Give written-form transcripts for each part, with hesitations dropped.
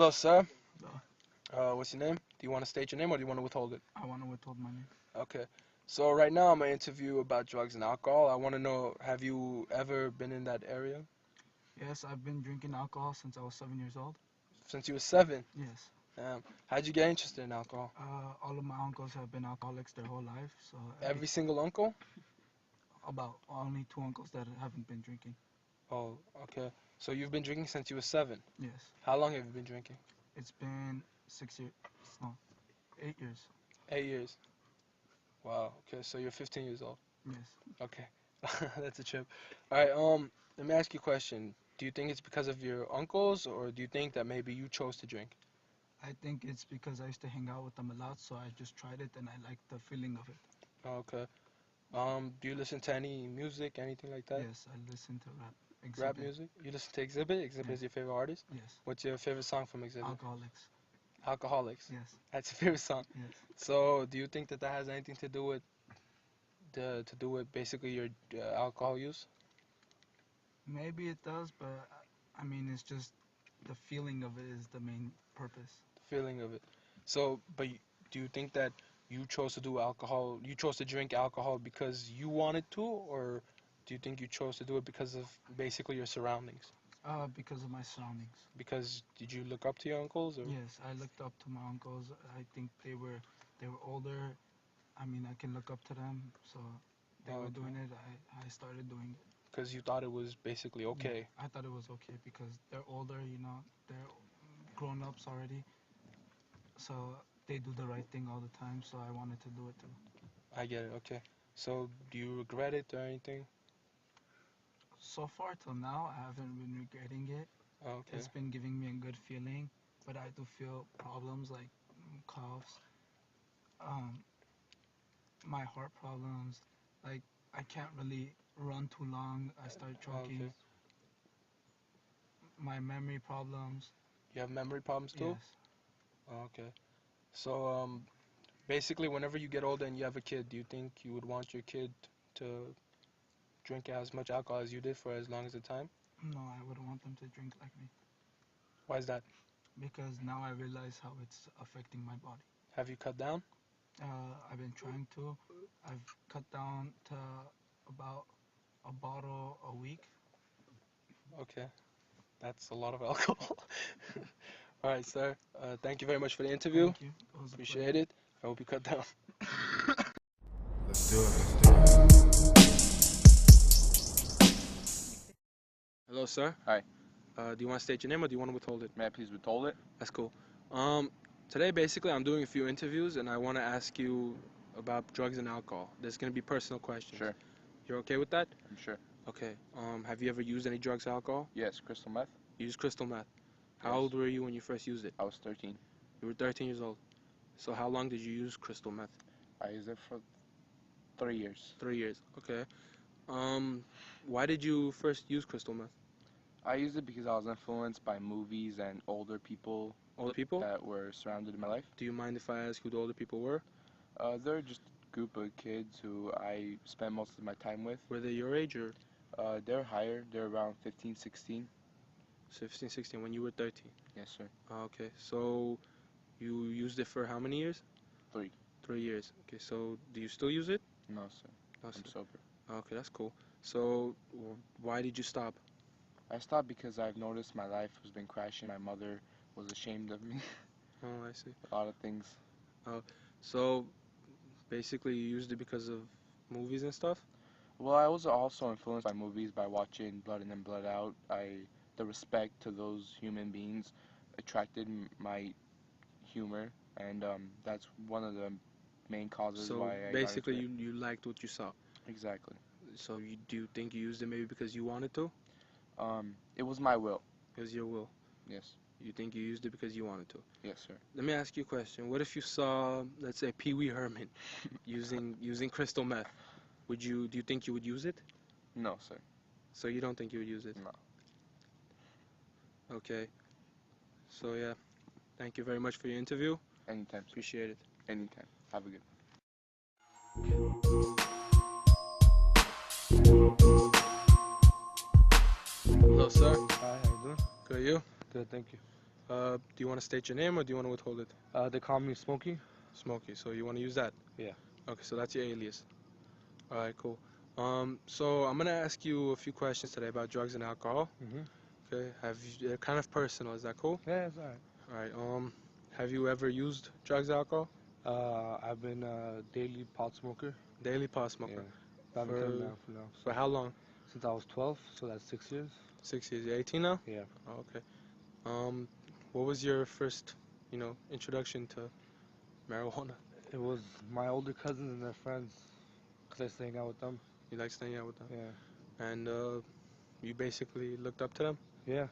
Hello, sir. Uh, What's your name? Do you want to state your name or do you want to withhold it? I want to withhold my name. Okay. So right now I'm gonna interview about drugs and alcohol. I want to know, have you ever been in that area Yes, I've been drinking alcohol since I was 7 years old. since you were 7? Yes. How'd you get interested in alcohol? All of my uncles have been alcoholics their whole life, so Every single uncle? about only two uncles that haven't been drinking. Oh, okay. So you've been drinking since you were 7. Yes. How long have you been drinking? It's been 6 years, no, 8 years. 8 years. Wow. Okay. So you're 15 years old. Yes. Okay. That's a trip. All right. Let me ask you a question. Do you think it's because of your uncles, or do you think that maybe you chose to drink? I think it's because I used to hang out with them a lot, so I just tried it and I liked the feeling of it. Okay. Do you listen to any music, anything like that? Yes, I listen to rap. Rap Exhibit. music? You listen to Exhibit? Exhibit is Yes. your favorite artist? Yes. What's your favorite song from Exhibit? Alcoholics. Alcoholics. Yes. That's your favorite song. Yes. So, do you think that that has anything to do with basically your alcohol use? Maybe it does, but I mean, it's just the feeling of it is the main purpose. The feeling of it. So, do you think that you chose to do alcohol? You chose to drink alcohol because you wanted to, or do you think you chose to do it because of basically your surroundings? Because of my surroundings. Because did you look up to your uncles, or Yes, I looked up to my uncles. I think they were older. I mean, I can look up to them, so they oh, were okay. doing it. I started doing it. Because you thought it was basically Yeah, okay? I thought it was okay because they're older. They're grown ups already, so they do the right thing all the time. So I wanted to do it too. I get it. Okay. So, do you regret it or anything? So far till now, I haven't been regretting it. Okay. It's been giving me a good feeling, but I do feel problems like coughs, um, my heart problems. Like I can't really run too long. I start Okay. choking. My memory problems. You have memory problems too? Yes. Okay. So, basically, whenever you get older and you have a kid, do you think you would want your kid to drink as much alcohol as you did for as long as the time? No, I wouldn't want them to drink like me Why is that? because now I realize how it's affecting my body. Have you cut down? I've been trying to. I've cut down to about a bottle a week. Okay. That's a lot of alcohol. All right, sir. Thank you very much for the interview. Thank you. It was a Appreciate pleasure. it. I hope you cut down. Let's do it. Let's do it. Hello, sir. Hi. Do you want to state your name or do you want to withhold it? May I please withhold it? That's cool. Um, Today, basically, I'm doing a few interviews and I want to ask you about drugs and alcohol. There's going to be personal questions. Sure. You're okay with that? I'm sure. Okay. Have you ever used any drugs or alcohol? Yes, crystal meth. You used crystal meth. How Yes. old were you when you first used it? I was 13. You were 13 years old. So how long did you use crystal meth? I used it for 3 years. 3 years. Okay. Why did you first use crystal meth? I used it because I was influenced by movies and older people Older people? that were surrounded in my life. Do you mind if I ask who the older people were? They're just a group of kids who I spend most of my time with. Were they your age or They're higher. They're around 15, 16. 15, 16 when you were 13? Yes, sir. Okay. So you used it for how many years? 3. 3 years. Okay. So do you still use it? No, sir. No, I'm sir. sober. Okay, that's cool. So why did you stop? I stopped because I've noticed my life has been crashing. My mother was ashamed of me. Oh, I see. A lot of things. So basically you used it because of movies and stuff? Well, I was also influenced by movies by watching Blood In and Blood Out. The respect to those human beings attracted my humor, and that's one of the main causes So why I basically got into you liked what you saw. it. Exactly. So do you think you used it maybe because you wanted to? It was my will. It was your will. Yes. You think you used it because you wanted to? Yes, sir. Let me ask you a question. What if you saw, let's say, Pee Wee Herman using crystal meth? Do you think you would use it? No, sir. So you don't think you would use it? No. Okay. So yeah, thank you very much for your interview. Anytime, sir. Appreciate it. Anytime. Have a good Hello, sir. Hi, how you doing? Good, you? Good, thank you. Do you want to state your name or do you want to withhold it? They call me Smokey. Smokey. So you want to use that? Yeah. Okay, so that's your alias. All right, cool. So I'm gonna ask you a few questions today about drugs and alcohol. Mhm. Okay. They're kind of personal. Is that cool? Yeah, it's alright. All right. Have you ever used drugs, alcohol? I've been a daily pot smoker. Daily pot smoker. Yeah. I've been For- cutting down for now. For how long? Since I was 12, so that's 6 years. 6 years. You're 18 now? Yeah. Oh, okay. What was your first, introduction to marijuana? It was my older cousins and their friends, cause I used to hang out with them. You like staying out with them? Yeah. And you basically looked up to them? Yeah.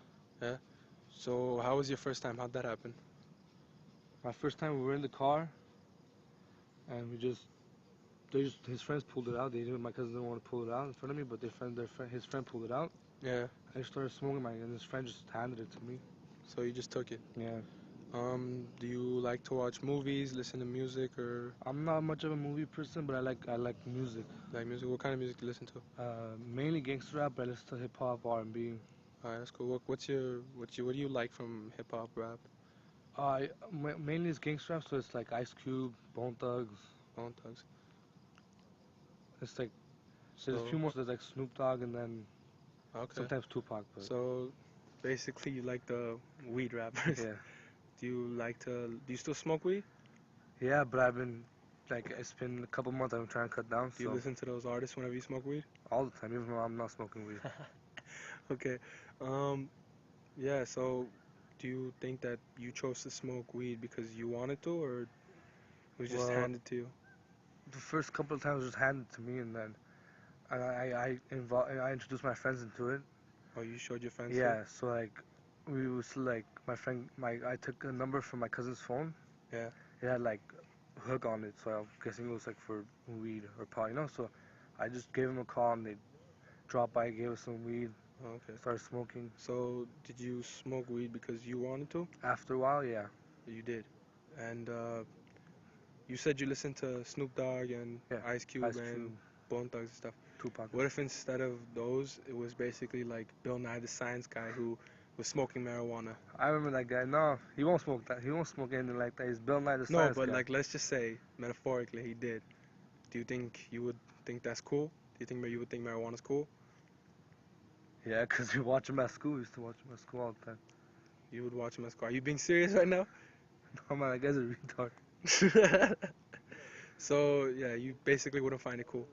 So how was your first time? How'd that happen? My first time we were in the car, and his friends pulled it out. My cousin didn't want to pull it out in front of me, but his friend pulled it out. Yeah. I just started smoking and his friend just handed it to me. So you just took it. Yeah. Do you like to watch movies, listen to music, or I'm not much of a movie person, but I like music. like music? What kind of music do you listen to? Mainly gangster rap, but I listen to hip hop, R&B. All right, that's cool. What do you like from hip hop, rap? Mainly it's gangster rap, so it's like Ice Cube, Bone Thugs. Bone Thugs. It's like there's a few more. There's like Snoop Dogg and then Okay. sometimes Tupac. But So basically, you like the weed rappers. yeah, Do you still smoke weed? yeah. But I've been it's been a couple months. I've been trying to cut down. Do you So listen to those artists whenever you smoke weed? all the time, even though I'm not smoking weed. Okay. Yeah, so do you think that you chose to smoke weed because you wanted to, or it was just Well, handed to you? The first couple of times it was handed to me, and then I introduced my friends into it. Oh, you showed your friends? Yeah, so like we was like I took a number from my cousin's phone. Yeah. It had like a hook on it, so I'm guessing it was like for weed or pot, So I just gave him a call and they dropped by, gave us some weed, Oh, okay. started smoking. So did you smoke weed because you wanted to? After a while, yeah. You did. And you said you listened to Snoop Dogg and Yeah, Ice Cube Ice and Cube, Bone Thugs and stuff. Tupac. What if instead of those, it was basically like Bill Nye the Science Guy who was smoking marijuana? I remember that guy. No, he won't smoke that. He won't smoke anything like that. He's Bill Nye the No, Science but Guy. like let's just say metaphorically he did. Do you think you would think that's cool? Do you think you would think marijuana's cool? Yeah, because we watch him at school. We used to watch him at school all the time. You would watch him as cool. Are you being serious right now? No, man, that guy's a retard. So yeah, you basically wouldn't find it cool.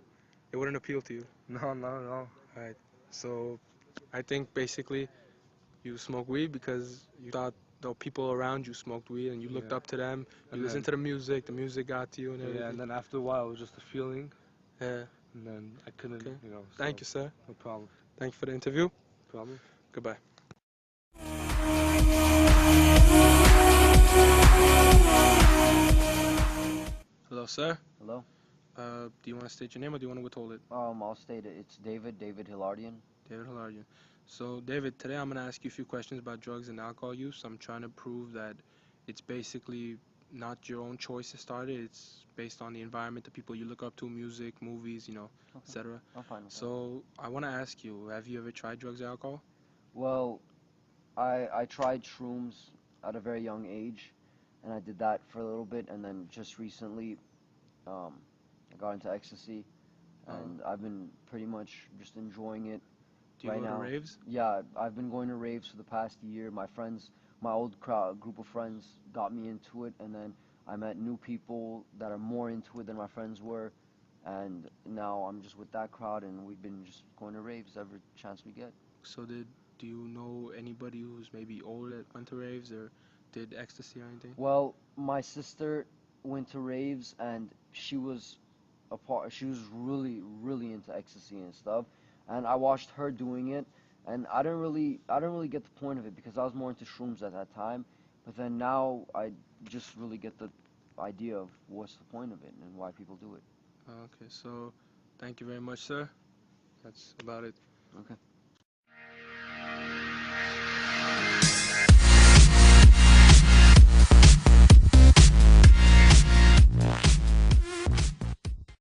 It wouldn't appeal to you. No, not at all. Alright. So I think basically you smoke weed because you thought the people around you smoked weed and you looked Yeah. up to them. You And listened to the music got to you and everything. Yeah, and then after a while, it was just a feeling, Yeah. and then I couldn't, Okay. So, Thank you, sir. No problem. Thank you for the interview. Problem. Goodbye. Hello, sir. Hello. Do you want to state your name or do you want to withhold it? I'll state it. It's David Hillardian. David Hilarion. So, David, today I'm going to ask you a few questions about drugs and alcohol use. I'm trying to prove that it's basically not your own choice to start it. It's based on the environment, the people you look up to, music, movies, Okay. etc. I'm fine with that. So, I want to ask you, have you ever tried drugs or alcohol? Well, I tried shrooms at a very young age, and I did that for a little bit, and then just recently, I got into ecstasy, and I've been pretty much just enjoying it. Do you Right go now. to raves? Yeah, I've been going to raves for the past year. My friends, my old group of friends got me into it, and then I met new people that are more into it than my friends were, and now I'm just with that crowd, and we've been just going to raves every chance we get. So, do you know anybody who's maybe older that went to raves or did ecstasy or anything? Well, my sister went to raves, and she was really, really into ecstasy and stuff, and I watched her doing it, and I didn't really get the point of it because I was more into shrooms at that time, but then now I just really get the idea of what's the point of it and why people do it. Okay, so thank you very much, sir. That's about it. Okay.